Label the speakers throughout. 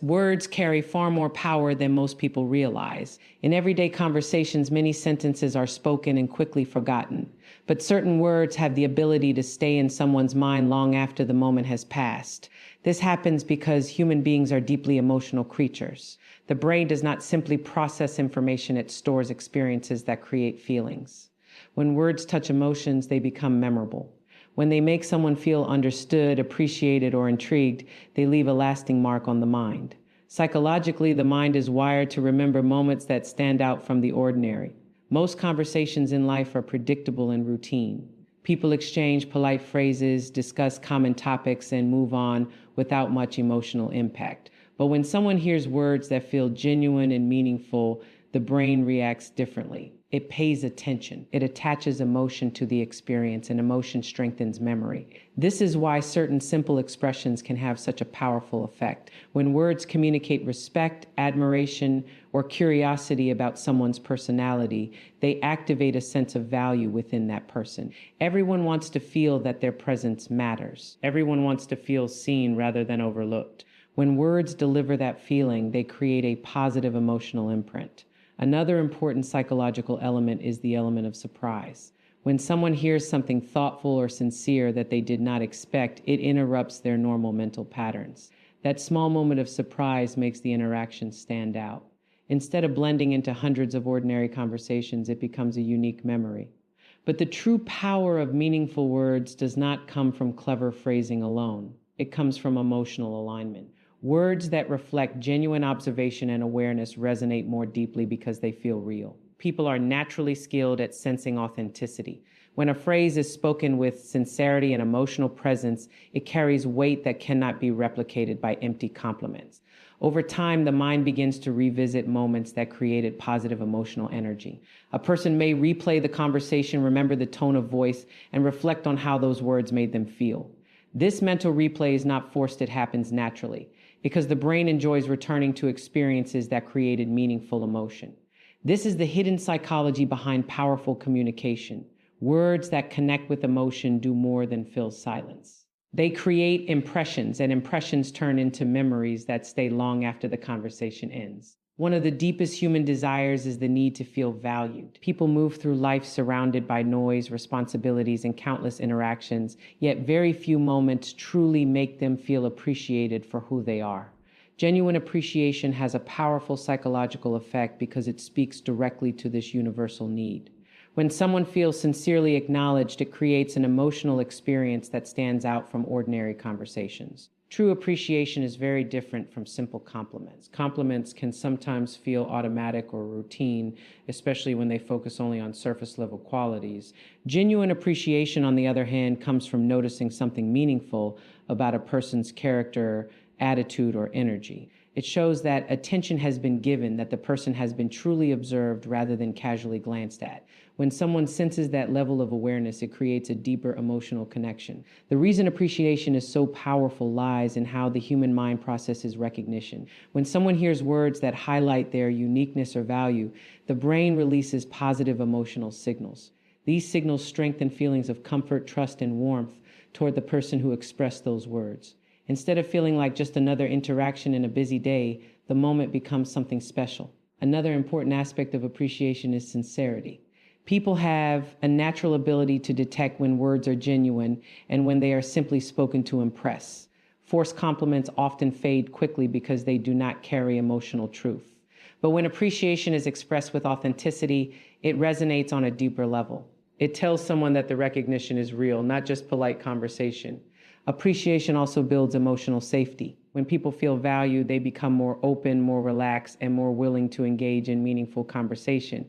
Speaker 1: Words carry far more power than most people realize. In everyday conversations, many sentences are spoken and quickly forgotten. But certain words have the ability to stay in someone's mind long after the moment has passed. This happens because human beings are deeply emotional creatures. The brain does not simply process information, it stores experiences that create feelings. When words touch emotions, they become memorable. When they make someone feel understood, appreciated, or intrigued, they leave a lasting mark on the mind. Psychologically, the mind is wired to remember moments that stand out from the ordinary. Most conversations in life are predictable and routine. People exchange polite phrases, discuss common topics, and move on without much emotional impact. But when someone hears words that feel genuine and meaningful, the brain reacts differently. It pays attention. It attaches emotion to the experience, and emotion strengthens memory. This is why certain simple expressions can have such a powerful effect. When words communicate respect, admiration, or curiosity about someone's personality, they activate a sense of value within that person. Everyone wants to feel that their presence matters. Everyone wants to feel seen rather than overlooked. When words deliver that feeling, they create a positive emotional imprint. Another important psychological element is the element of surprise. When someone hears something thoughtful or sincere that they did not expect, it interrupts their normal mental patterns. That small moment of surprise makes the interaction stand out. Instead of blending into hundreds of ordinary conversations, it becomes a unique memory. But the true power of meaningful words does not come from clever phrasing alone. It comes from emotional alignment. Words that reflect genuine observation and awareness resonate more deeply because they feel real. People are naturally skilled at sensing authenticity. When a phrase is spoken with sincerity and emotional presence, it carries weight that cannot be replicated by empty compliments. Over time, the mind begins to revisit moments that created positive emotional energy. A person may replay the conversation, remember the tone of voice, and reflect on how those words made them feel. This mental replay is not forced, it happens naturally, because the brain enjoys returning to experiences that created meaningful emotion. This is the hidden psychology behind powerful communication. Words that connect with emotion do more than fill silence. They create impressions, and impressions turn into memories that stay long after the conversation ends. One of the deepest human desires is the need to feel valued. People move through life surrounded by noise, responsibilities, and countless interactions, yet very few moments truly make them feel appreciated for who they are. Genuine appreciation has a powerful psychological effect because it speaks directly to this universal need. When someone feels sincerely acknowledged, it creates an emotional experience that stands out from ordinary conversations. True appreciation is very different from simple compliments. Compliments can sometimes feel automatic or routine, especially when they focus only on surface-level qualities. Genuine appreciation, on the other hand, comes from noticing something meaningful about a person's character, attitude, or energy. It shows that attention has been given, that the person has been truly observed rather than casually glanced at. When someone senses that level of awareness, it creates a deeper emotional connection. The reason appreciation is so powerful lies in how the human mind processes recognition. When someone hears words that highlight their uniqueness or value, the brain releases positive emotional signals. These signals strengthen feelings of comfort, trust, and warmth toward the person who expressed those words. Instead of feeling like just another interaction in a busy day, the moment becomes something special. Another important aspect of appreciation is sincerity. People have a natural ability to detect when words are genuine and when they are simply spoken to impress. Forced compliments often fade quickly because they do not carry emotional truth. But when appreciation is expressed with authenticity, it resonates on a deeper level. It tells someone that the recognition is real, not just polite conversation. Appreciation also builds emotional safety. When people feel valued, they become more open, more relaxed, and more willing to engage in meaningful conversation.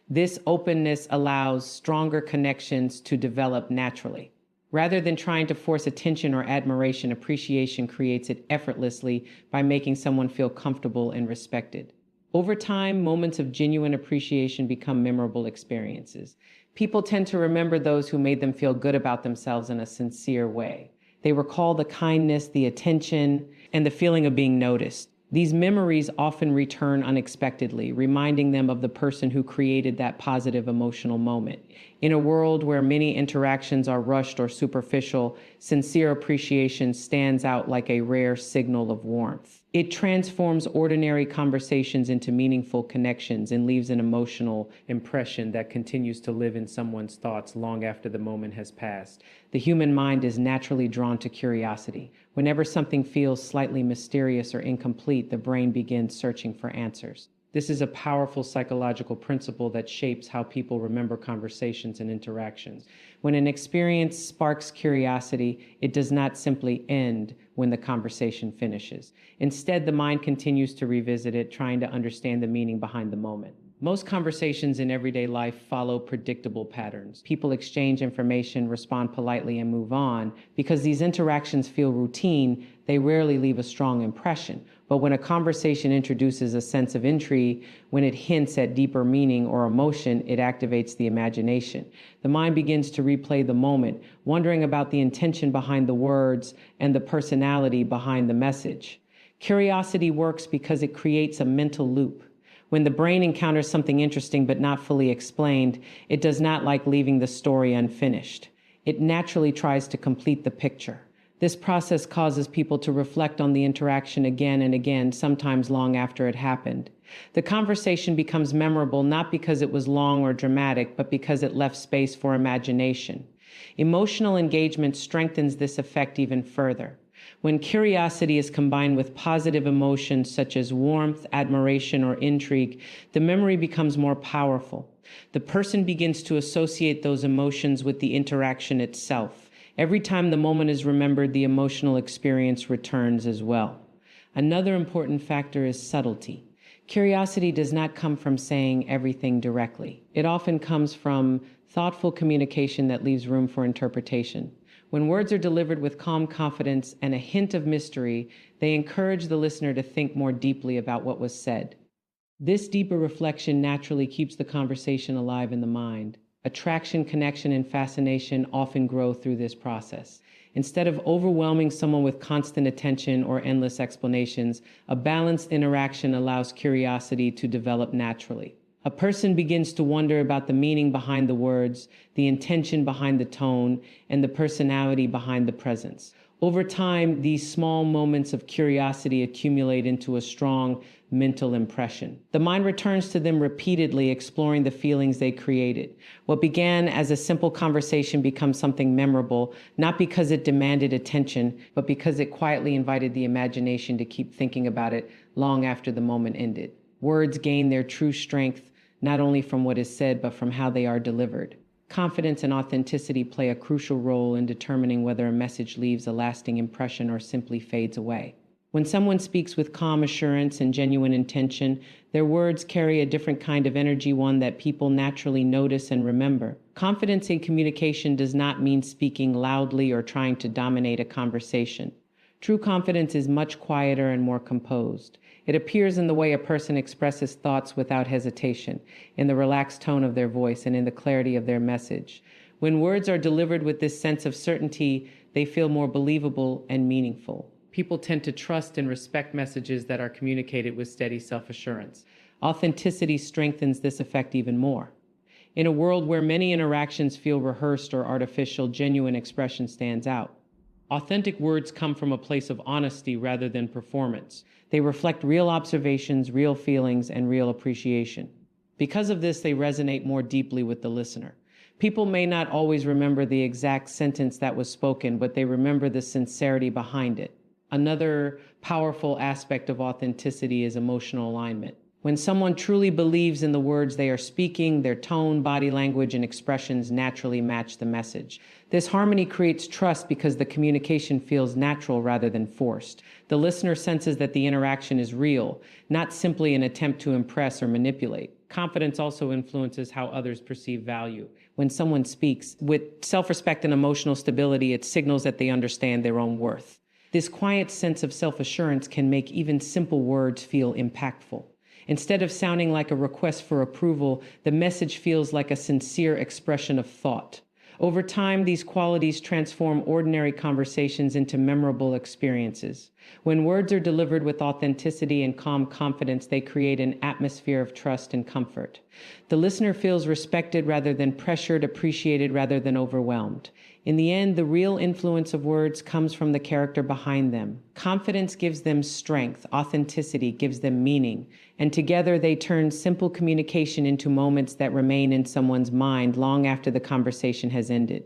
Speaker 1: This openness allows stronger connections to develop naturally. Rather than trying to force attention or admiration, appreciation creates it effortlessly by making someone feel comfortable and respected. Over time, moments of genuine appreciation become memorable experiences. People tend to remember those who made them feel good about themselves in a sincere way. They recall the kindness, the attention, and the feeling of being noticed. These memories often return unexpectedly, reminding them of the person who created that positive emotional moment. In a world where many interactions are rushed or superficial, sincere appreciation stands out like a rare signal of warmth. It transforms ordinary conversations into meaningful connections and leaves an emotional impression that continues to live in someone's thoughts long after the moment has passed. The human mind is naturally drawn to curiosity. Whenever something feels slightly mysterious or incomplete, the brain begins searching for answers. This is a powerful psychological principle that shapes how people remember conversations and interactions. When an experience sparks curiosity, it does not simply end when the conversation finishes. Instead, the mind continues to revisit it, trying to understand the meaning behind the moment. Most conversations in everyday life follow predictable patterns. People exchange information, respond politely, and move on. Because these interactions feel routine, they rarely leave a strong impression. But when a conversation introduces a sense of intrigue, when it hints at deeper meaning or emotion, it activates the imagination. The mind begins to replay the moment, wondering about the intention behind the words and the personality behind the message. Curiosity works because it creates a mental loop. When the brain encounters something interesting but not fully explained, it does not like leaving the story unfinished. It naturally tries to complete the picture. This process causes people to reflect on the interaction again and again, sometimes long after it happened. The conversation becomes memorable not because it was long or dramatic, but because it left space for imagination. Emotional engagement strengthens this effect even further. When curiosity is combined with positive emotions such as warmth, admiration, or intrigue, the memory becomes more powerful. The person begins to associate those emotions with the interaction itself. Every time the moment is remembered, the emotional experience returns as well. Another important factor is subtlety. Curiosity does not come from saying everything directly. It often comes from thoughtful communication that leaves room for interpretation. When words are delivered with calm confidence and a hint of mystery, they encourage the listener to think more deeply about what was said. This deeper reflection naturally keeps the conversation alive in the mind. Attraction, connection, and fascination often grow through this process. Instead of overwhelming someone with constant attention or endless explanations, a balanced interaction allows curiosity to develop naturally. A person begins to wonder about the meaning behind the words, the intention behind the tone, and the personality behind the presence. Over time, these small moments of curiosity accumulate into a strong mental impression. The mind returns to them repeatedly, exploring the feelings they created. What began as a simple conversation becomes something memorable, not because it demanded attention, but because it quietly invited the imagination to keep thinking about it long after the moment ended. Words gain their true strength not only from what is said, but from how they are delivered. Confidence and authenticity play a crucial role in determining whether a message leaves a lasting impression or simply fades away. When someone speaks with calm assurance and genuine intention, their words carry a different kind of energy, one that people naturally notice and remember. Confidence in communication does not mean speaking loudly or trying to dominate a conversation. True confidence is much quieter and more composed. It appears in the way a person expresses thoughts without hesitation, in the relaxed tone of their voice, and in the clarity of their message. When words are delivered with this sense of certainty, they feel more believable and meaningful. People tend to trust and respect messages that are communicated with steady self-assurance. Authenticity strengthens this effect even more. In a world where many interactions feel rehearsed or artificial, genuine expression stands out. Authentic words come from a place of honesty rather than performance. They reflect real observations, real feelings, and real appreciation. Because of this, they resonate more deeply with the listener. People may not always remember the exact sentence that was spoken, but they remember the sincerity behind it. Another powerful aspect of authenticity is emotional alignment. When someone truly believes in the words they are speaking, their tone, body language, and expressions naturally match the message. This harmony creates trust because the communication feels natural rather than forced. The listener senses that the interaction is real, not simply an attempt to impress or manipulate. Confidence also influences how others perceive value. When someone speaks with self-respect and emotional stability, it signals that they understand their own worth. This quiet sense of self-assurance can make even simple words feel impactful. Instead of sounding like a request for approval, the message feels like a sincere expression of thought. Over time, these qualities transform ordinary conversations into memorable experiences. When words are delivered with authenticity and calm confidence, they create an atmosphere of trust and comfort. The listener feels respected rather than pressured, appreciated rather than overwhelmed. In the end, the real influence of words comes from the character behind them. Confidence gives them strength, authenticity gives them meaning, and together they turn simple communication into moments that remain in someone's mind long after the conversation has ended.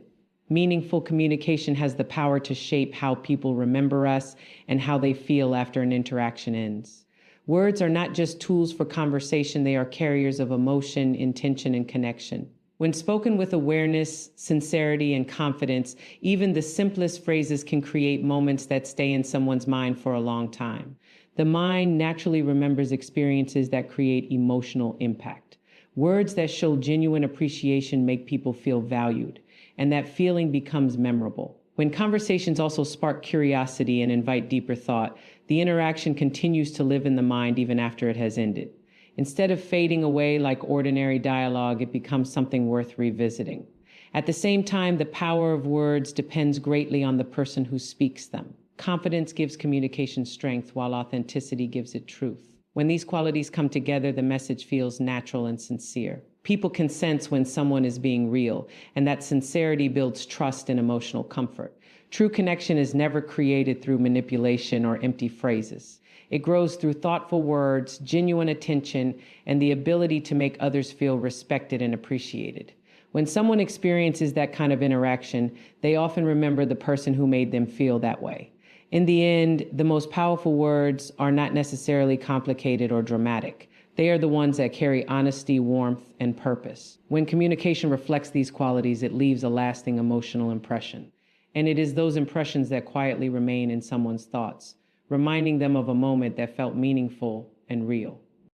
Speaker 1: Meaningful communication has the power to shape how people remember us and how they feel after an interaction ends. Words are not just tools for conversation, they are carriers of emotion, intention, and connection. When spoken with awareness, sincerity, and confidence, even the simplest phrases can create moments that stay in someone's mind for a long time. The mind naturally remembers experiences that create emotional impact. Words that show genuine appreciation make people feel valued, and that feeling becomes memorable. When conversations also spark curiosity and invite deeper thought, the interaction continues to live in the mind even after it has ended. Instead of fading away like ordinary dialogue, it becomes something worth revisiting. At the same time, the power of words depends greatly on the person who speaks them. Confidence gives communication strength, while authenticity gives it truth. When these qualities come together, the message feels natural and sincere. People can sense when someone is being real, and that sincerity builds trust and emotional comfort. True connection is never created through manipulation or empty phrases. It grows through thoughtful words, genuine attention, and the ability to make others feel respected and appreciated. When someone experiences that kind of interaction, they often remember the person who made them feel that way. In the end, the most powerful words are not necessarily complicated or dramatic. They are the ones that carry honesty, warmth, and purpose. When communication reflects these qualities, it leaves a lasting emotional impression. And it is those impressions that quietly remain in someone's thoughts, reminding them of a moment that felt meaningful and real.